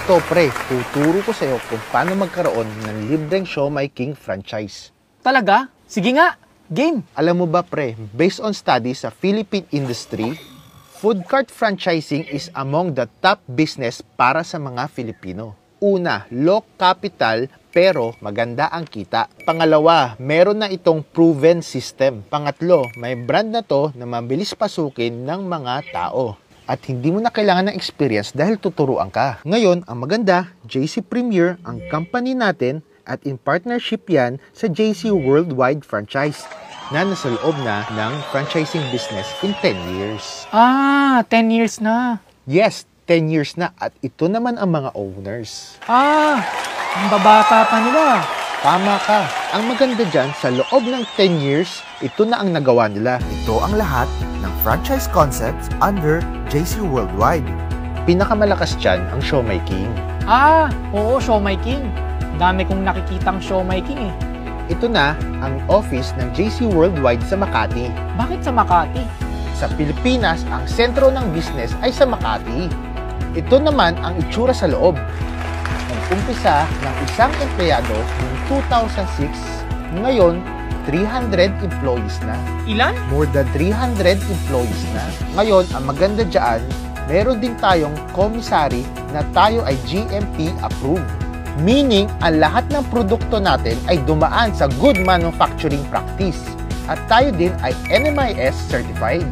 Ito pre, tuturo ko sa'yo kung paano magkaroon ng libreng Siomai King franchise. Talaga? Sige nga, game. Alam mo ba pre, based on studies sa Philippine industry, food cart franchising is among the top business para sa mga Filipino. Una, low capital pero maganda ang kita. Pangalawa, meron na itong proven system. Pangatlo, may brand na to na mabilis pasukin ng mga tao. At hindi mo na kailangan ng experience dahil tuturuan ka. Ngayon, ang maganda, JC Premier ang company natin at in partnership yan sa JC Worldwide Franchise na nasa loob na ng franchising business in 10 years. 10 years na. Yes, 10 years na at ito naman ang mga owners. Ang babata pa nila. Tama ka. Ang maganda dyan, sa loob ng 10 years, ito na ang nagawa nila. Ito ang lahat ng franchise concepts under JC Worldwide. Pinakamalakas dyan ang Siomai King. Oo, Siomai King. Dami kong nakikitang Siomai King eh. Ito na ang office ng JC Worldwide sa Makati. Bakit sa Makati? Sa Pilipinas, ang sentro ng business ay sa Makati. Ito naman ang itsura sa loob. Nag-umpisa ng isang empleyado noong 2006, ngayon 300 employees na. Ilan? More than 300 employees na. Ngayon, ang maganda dyan, meron din tayong commissary na tayo ay GMP approved. Meaning, ang lahat ng produkto natin ay dumaan sa Good Manufacturing Practice. At tayo din ay NMIS certified.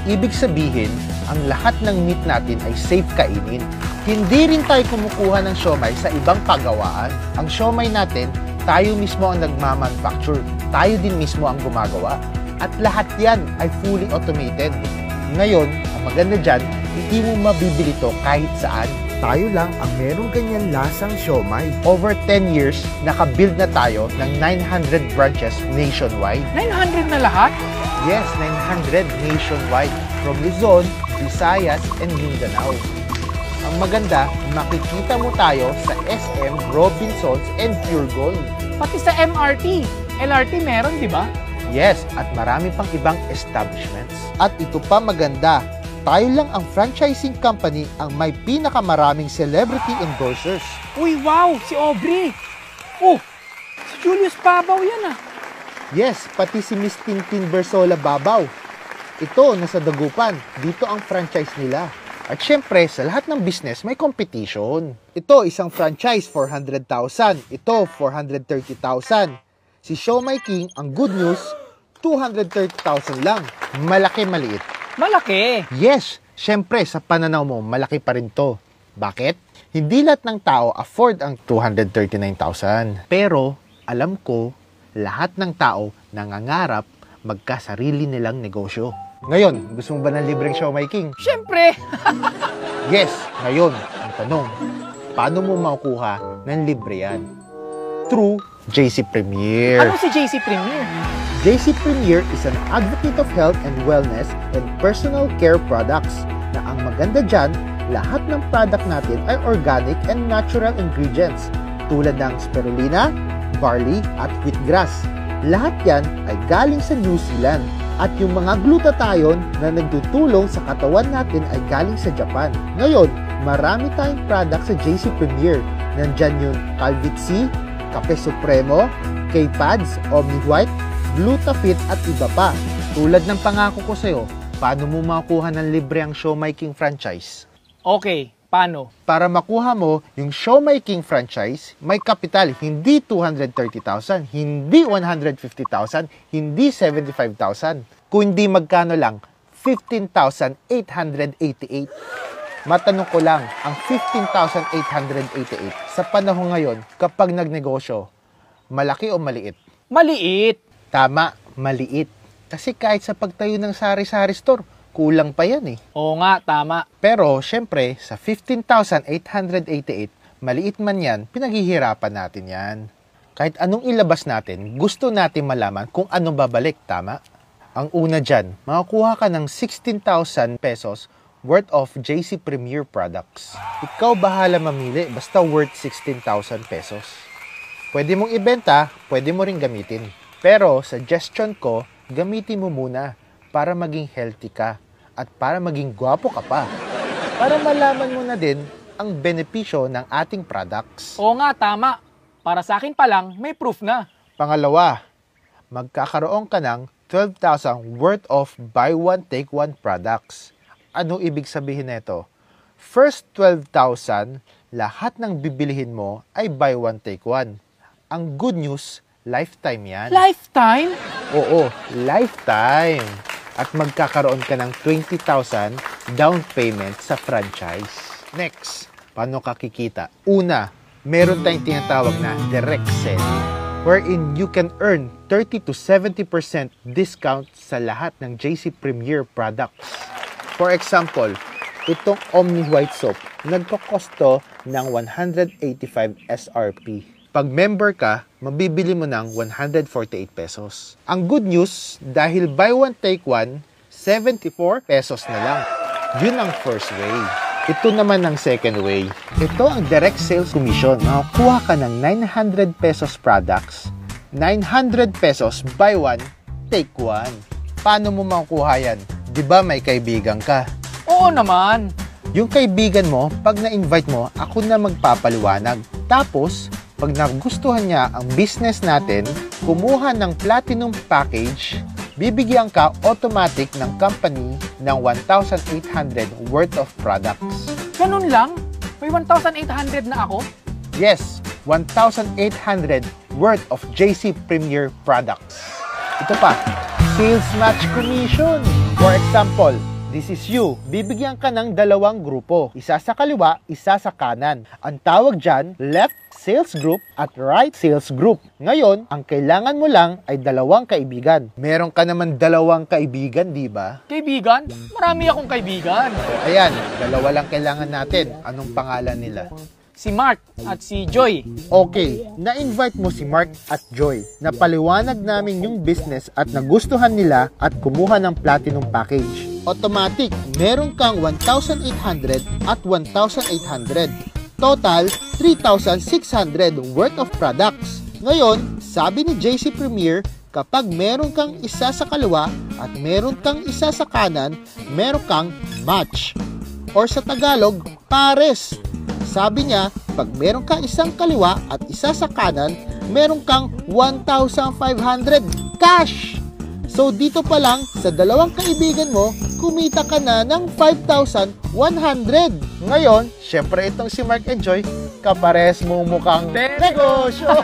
Ibig sabihin, ang lahat ng meat natin ay safe kainin. Hindi rin tayo kumukuha ng siomai sa ibang pagawaan. Ang siomai natin, tayo mismo ang nagmamanufacture. Tayo din mismo ang gumagawa. At lahat yan ay fully automated. Ngayon, ang maganda dyan, hindi mo mabibili to kahit saan. Tayo lang ang merong ganyan lasang siomai. Over 10 years, nakabuild na tayo ng 900 branches nationwide. 900 na lahat? Yes, 900 nationwide. From Luzon, Visayas, and Mindanao. Ang maganda, makikita mo tayo sa SM, Robinsons, and Pure Gold. Pati sa MRT. LRT meron, di ba? Yes, at marami pang ibang establishments. At ito pa maganda, tayo lang ang franchising company ang may pinakamaraming celebrity endorsers. Uy, wow! Si Aubrey! Si Julius Babaw yan Yes, pati si Miss Tintin Bersola Babaw. Ito, nasa Dagupan. Dito ang franchise nila. At syempre, sa lahat ng business, may competition. Ito, isang franchise, 400,000. Ito, 430,000. Si Siomai King, ang good news, 230,000 lang. Malaki, maliit. Malaki! Yes, syempre, sa pananaw mo, malaki pa rin to. Bakit? Hindi lahat ng tao afford ang 239,000. Pero, alam ko, lahat ng tao nangangarap magkasarili nilang negosyo. Ngayon, gusto mo ba ng libreng Siomai King? Siyempre! Yes, ngayon, ang tanong, paano mo makukuha ng libre yan? Through JC Premier. Ano si JC Premier? JC Premier is an advocate of health and wellness and personal care products na ang maganda dyan, lahat ng product natin ay organic and natural ingredients tulad ng spirulina, barley at wheatgrass. Lahat yan ay galing sa New Zealand at yung mga glutathione na nagtutulong sa katawan natin ay galing sa Japan. Ngayon, marami tayong product sa JC Premier. Nandyan yung Calvit C, Cafe Supremo, K-Pads, Omni White, Glutafit at iba pa. Tulad ng pangako ko sa'yo, paano mo makuha ng libre ang Siomai King franchise? Okay, paano? Para makuha mo yung Siomai King franchise, may kapital, hindi 230,000, hindi 150,000, hindi 75,000. Kung hindi magkano lang, 15,888. Matanong ko lang, ang 15,888 sa panahon ngayon, kapag nagnegosyo, malaki o maliit? Maliit. Tama, maliit. Kasi kahit sa pagtayo ng sari-sari store, kulang pa yan eh. Oo nga, tama. Pero, syempre, sa 15,888, maliit man yan, pinaghihirapan natin yan. Kahit anong ilabas natin, gusto natin malaman kung anong babalik, tama? Ang una dyan, makakuha ka ng 16,000 pesos worth of JC Premier products. Ikaw bahala mamili, basta worth 16,000 pesos. Pwede mong ibenta, pwede mo rin gamitin. Pero, suggestion ko, gamitin mo muna para maging healthy ka at para maging gwapo ka pa. Para malaman mo na din ang benepisyo ng ating products. Oo nga, tama. Para sa akin pa lang, may proof na. Pangalawa, magkakaroon ka ng 12,000 worth of buy one take one products. Ano ibig sabihin nito? First 12,000, lahat ng bibilihin mo ay buy one take one. Ang good news, lifetime yan. Lifetime? Oo, lifetime. At magkakaroon ka ng 20,000 down payment sa franchise. Next, paano ka kikita? Una, meron tayong tinatawag na direct selling, wherein you can earn 30 to 70% discount sa lahat ng JC Premier products. For example, itong Omni White Soap, nagkokosto ng 185 SRP. Pag member ka, mabibili mo ng 148 pesos. Ang good news, dahil buy one take one, 74 pesos na lang. Yun ang first way. Ito naman ang second way. Ito ang direct sales commission. Makakuha ka ng 900 pesos products, 900 pesos buy one, take one. Paano mo makukuha yan? Di ba may kaibigan ka? Oo naman. Yung kaibigan mo, pag na-invite mo, ako na magpapaliwanag. Tapos, pag nagustuhan niya ang business natin, kumuha ng platinum package, bibigyan ka automatic ng company ng 1,800 worth of products. Ganun lang? May 1,800 na ako? Yes, 1,800 worth of JC Premier products. Ito pa, sales match commission. For example, this is you. Bibigyan ka ng dalawang grupo. Isa sa kaliwa, isa sa kanan. Ang tawag dyan, left sales group at right sales group. Ngayon, ang kailangan mo lang ay dalawang kaibigan. Meron ka naman dalawang kaibigan, di ba? Kaibigan? Marami akong kaibigan. Ayan, dalawa lang kailangan natin. Anong pangalan nila? Si Mark at si Joy. Okay, na-invite mo si Mark at Joy. Napaliwanag namin yung business at nagustuhan nila at kumuha ng platinum package. Automatic, meron kang 1,800 at 1,800. Total, 3,600 worth of products. Ngayon, sabi ni JC Premier, kapag meron kang isa sa kaliwa at meron kang isa sa kanan, meron kang match. Or sa Tagalog, pares. Sabi niya, pag meron kang isang kaliwa at isa sa kanan, meron kang 1,500 cash. So dito pa lang, sa dalawang kaibigan mo, kumita ka na ng 5,100. Ngayon, syempre itong si Mark and Joy, kapares mo mukhang negosyo.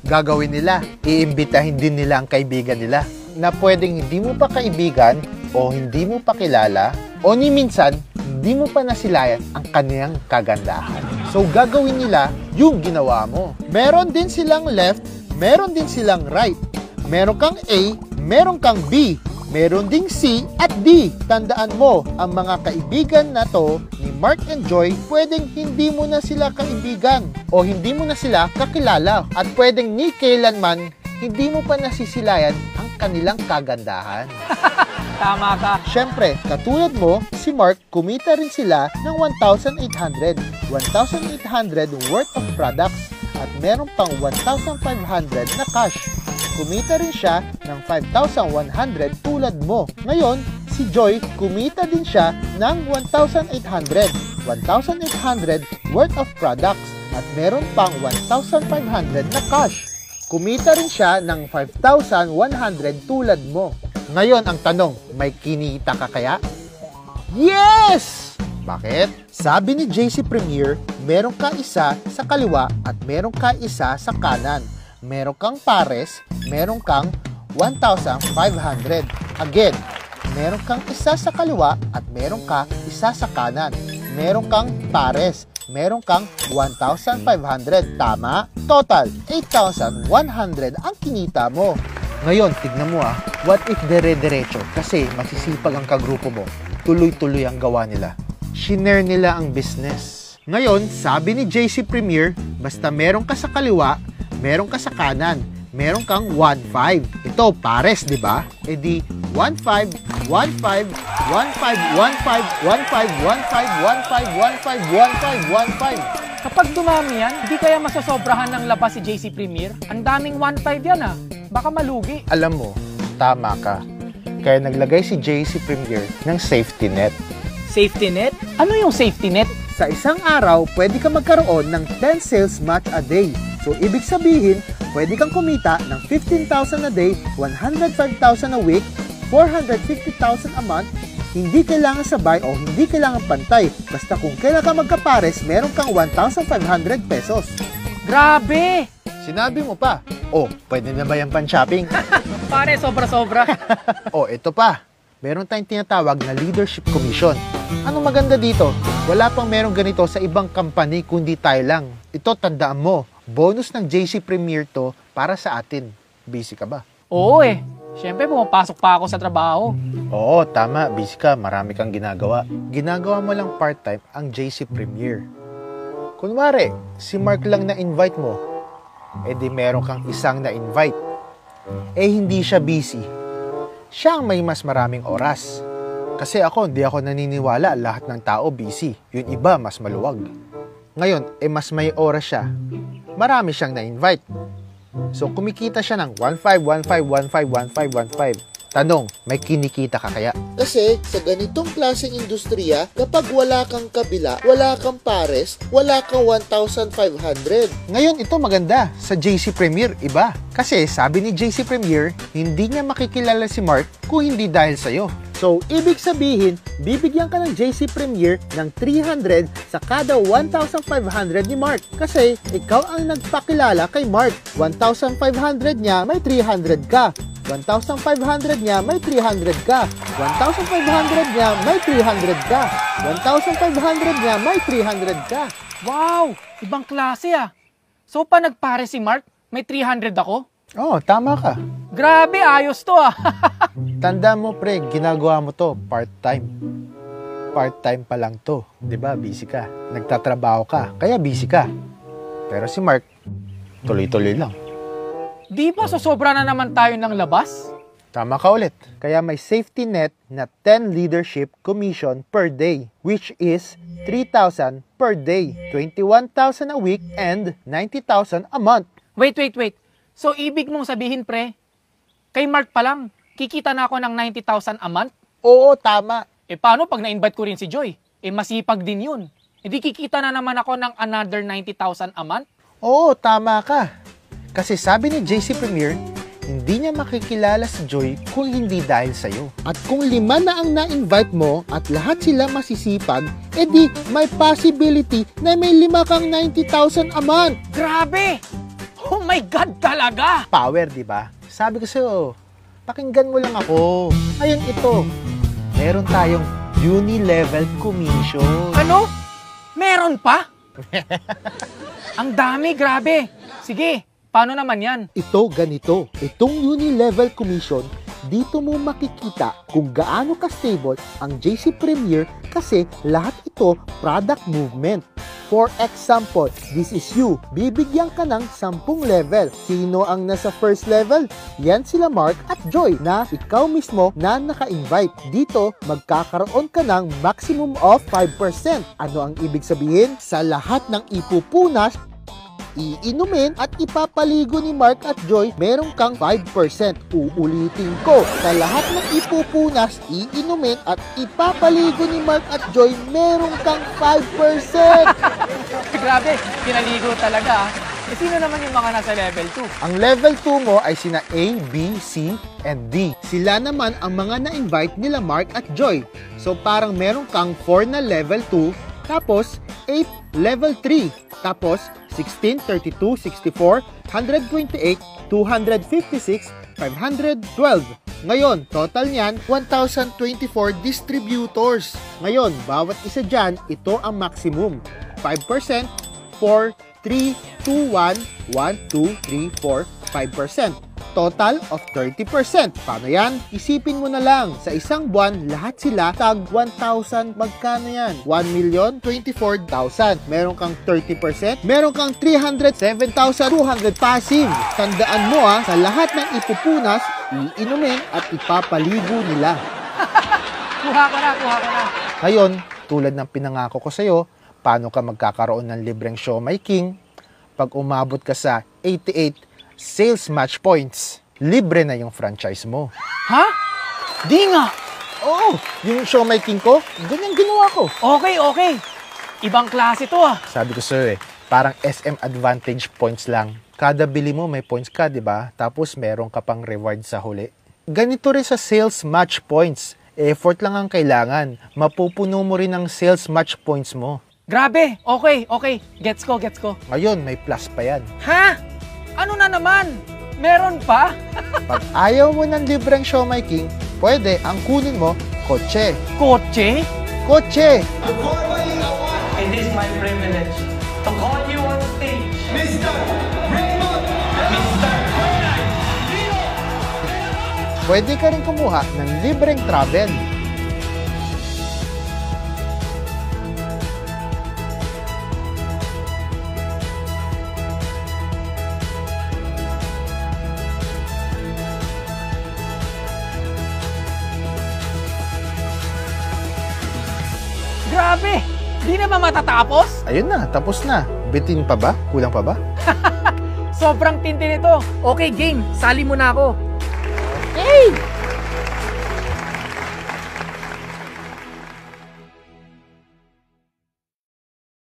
Gagawin nila, iimbitahin din nila ang kaibigan nila na pwedeng hindi mo pa kaibigan o hindi mo pa kilala o ni minsan, hindi mo pa nasilayan ang kaniyang kagandahan. So gagawin nila yung ginawa mo. Meron din silang left, meron din silang right. Meron kang A, meron kang B, meron ding C at D. Tandaan mo, ang mga kaibigan na to ni Mark and Joy, pwedeng hindi mo na sila kaibigan o hindi mo na sila kakilala at pwedeng ni kailanman hindi mo pa nasisilayan ang kanilang kagandahan. Tama ka. Siyempre, katulad mo, si Mark, kumita rin sila ng 1,800. 1,800 worth of products at meron pang 1,500 na cash. Kumita rin siya ng 5,100 tulad mo. Ngayon, si Joy, kumita din siya ng 1,800. 1,800 worth of products at meron pang 1,500 na cash. Kumita rin siya ng 5,100 tulad mo. Ngayon, ang tanong, may kinita ka kaya? Yes! Bakit? Sabi ni JC Premier, meron ka isa sa kaliwa at meron ka isa sa kanan. Meron kang pares, meron kang 1,500. Again, meron kang isa sa kaliwa at meron ka isa sa kanan. Meron kang pares, meron kang 1,500. Tama? Total, 8,100 ang kinita mo. Ngayon, tignan mo what if dire-diretso? Kasi masisipag ang kagrupo mo. Tuloy-tuloy ang gawa nila. Shinare nila ang business. Ngayon, sabi ni JC Premier, basta meron ka sa kaliwa, meron ka sa kanan, meron kang 1,500. Ito, pares, di ba? E di, 1,500, 1,500, 1,500, 1,500, 1,500, 1,500, 1,500, 1,500, 1,500. Kapag dumami yan, di kaya masasobrahan ng labas si JC Premier? Ang daming 1,500 yan Baka malugi. Alam mo, tama ka. Kaya naglagay si JC Premier ng safety net. Safety net? Ano yung safety net? Sa isang araw, pwede ka magkaroon ng 10 sales match a day. So, ibig sabihin, pwede kang kumita ng 15,000 a day, 105,000 a week, 450,000 a month. Hindi kailangan sabay o hindi kailangan pantay. Basta kung kailan ka magkapares, meron kang 1,500 pesos. Grabe! Sinabi mo pa, pwede na ba yan pan-shopping? Pare, sobra-sobra. Ito pa. Meron tayong tinatawag na leadership commission. Anong maganda dito? Wala pang merong ganito sa ibang company kundi tayo lang. Ito, tandaan mo, bonus ng JC Premier to para sa atin. Busy ka ba? Oo eh. Siyempre, pumapasok pa ako sa trabaho. Oo, tama. Busy ka. Marami kang ginagawa. Ginagawa mo lang part-time ang JC Premier. Kunwari, si Mark lang na-invite mo. Di meron kang isang na-invite. Hindi siya busy. Siya ang may mas maraming oras. Kasi hindi ako naniniwala lahat ng tao busy. Yung iba, mas maluwag. Ngayon, mas may oras siya. Marami siyang na-invite. So, kumikita siya ng 1,500, 1,500, 1,500, 1,500. Tanong, may kinikita ka kaya? Kasi sa ganitong klaseng industriya, kapag wala kang kabila, wala kang pares, wala kang 1,500. Ngayon, ito maganda. Sa JC Premier, iba. Kasi sabi ni JC Premier, hindi niya makikilala si Mark kung hindi dahil sa'yo. So, ibig sabihin, bibigyan ka ng JC Premier ng 300 sa kada 1,500 ni Mark. Kasi ikaw ang nagpakilala kay Mark. 1,500 niya, may 300 ka. 1,500 niya, may 300 ka. 1,500 niya, may 300 ka. 1,500 niya, may 300 ka. Wow! Ibang klase ah. So, pa nagpare si Mark, may 300 ako? Tama ka. Grabe, ayos to ah. Tanda mo, pre, ginagawa mo to part-time. Part-time pa lang to. 'Di ba? Busy ka. Nagtatrabaho ka, kaya busy ka. Pero si Mark, tuloy-tuloy lang. Di ba sosobra na naman tayo ng labas? Tama ka ulit. Kaya may safety net na 10 leadership commission per day, which is 3,000 per day, 21,000 a week, and 90,000 a month. Wait. So, ibig mong sabihin, pre, kay Mark pa lang, kikita na ako ng 90,000 a month? Oo, tama. Paano pag na-invite ko rin si Joy? Masipag din yun. Hindi kikita na naman ako ng another 90,000 a month? Oo, tama ka. Kasi sabi ni JC Premier, hindi niya makikilala si Joy kung hindi dahil sa'yo. At kung 5 na ang na-invite mo at lahat sila masisipag, edi may possibility na may 5 kang 90,000 a month. Grabe! Oh my God talaga! Power, di ba? Sabi ko sa'yo, pakinggan mo lang ako. Ayun ito, meron tayong uni-level commission. Ano? Meron pa? Ang dami, grabe. Sige, paano naman yan? Ito ganito, itong uni-level commission, dito mo makikita kung gaano ka-stable ang JC Premier kasi lahat ito product movement. For example, this is you. Bibigyan ka ng 10 level. Sino ang nasa first level? Yan sila Mark at Joy na ikaw mismo na naka-invite. Dito, magkakaroon ka ng maximum of 5%. Ano ang ibig sabihin? Sa lahat ng ipupunas, iinumin at ipapaligo ni Mark at Joy, meron kang 5%. Uulitin ko, sa lahat ng ipupunas, iinumin at ipapaligo ni Mark at Joy, meron kang 5%. Grabe, pinaligo talaga ah. Sino naman yung mga nasa level 2? Ang level 2 mo ay sina A, B, C, and D. Sila naman ang mga na-invite nila Mark at Joy. So parang meron kang 4 na level 2, tapos 8 level 3, tapos 16, 32, 64, 128, 256, 512. Ngayon, total niyan, 1,024 distributors. Ngayon, bawat isa dyan, ito ang maximum. 5%, 4, 3, 2, 1, 1, 2, 3, 4, 5%. Total of 30%. Paano yan? Isipin mo na lang, sa isang buwan, lahat sila tag 1,000. Magkano yan? 1,024,000. Meron kang 30%, meron kang 307,200 passive. Tandaan mo sa lahat ng ipupunas, iinumin at ipapaligo nila. Kuha ko na. Ngayon, tulad ng pinangako ko sa'yo, paano ka magkakaroon ng libreng Siomai King? Pag umabot ka sa 88 sales match points, libre na yung franchise mo. Ha? Di nga! Oo, yung showmaking ko, ganyan ginawa ko. Okay. Ibang klase to ah. Sabi ko sir parang SM Advantage points lang. Kada bili mo may points ka, di ba? Tapos meron ka pang reward sa huli. Ganito rin sa sales match points. Effort lang ang kailangan. Mapupuno mo rin ang sales match points mo. Grabe, okay. Gets ko. Ngayon, may plus pa yan. Ha? Ano na naman? Meron pa? Pag ayaw mo ng libreng showmaking, pwede ang kunin mo, kotse. Kotse? Kotse! It is my privilege to call you on stage, Mr. Raymond, Mr. Pwede ka rin kumuha ng libreng travel. Grabe! Di na ba matatapos? Ayun na, tapos na. Bitin pa ba? Kulang pa ba? Sobrang tindi nito. Okay, game. Sali mo na ako. Hey!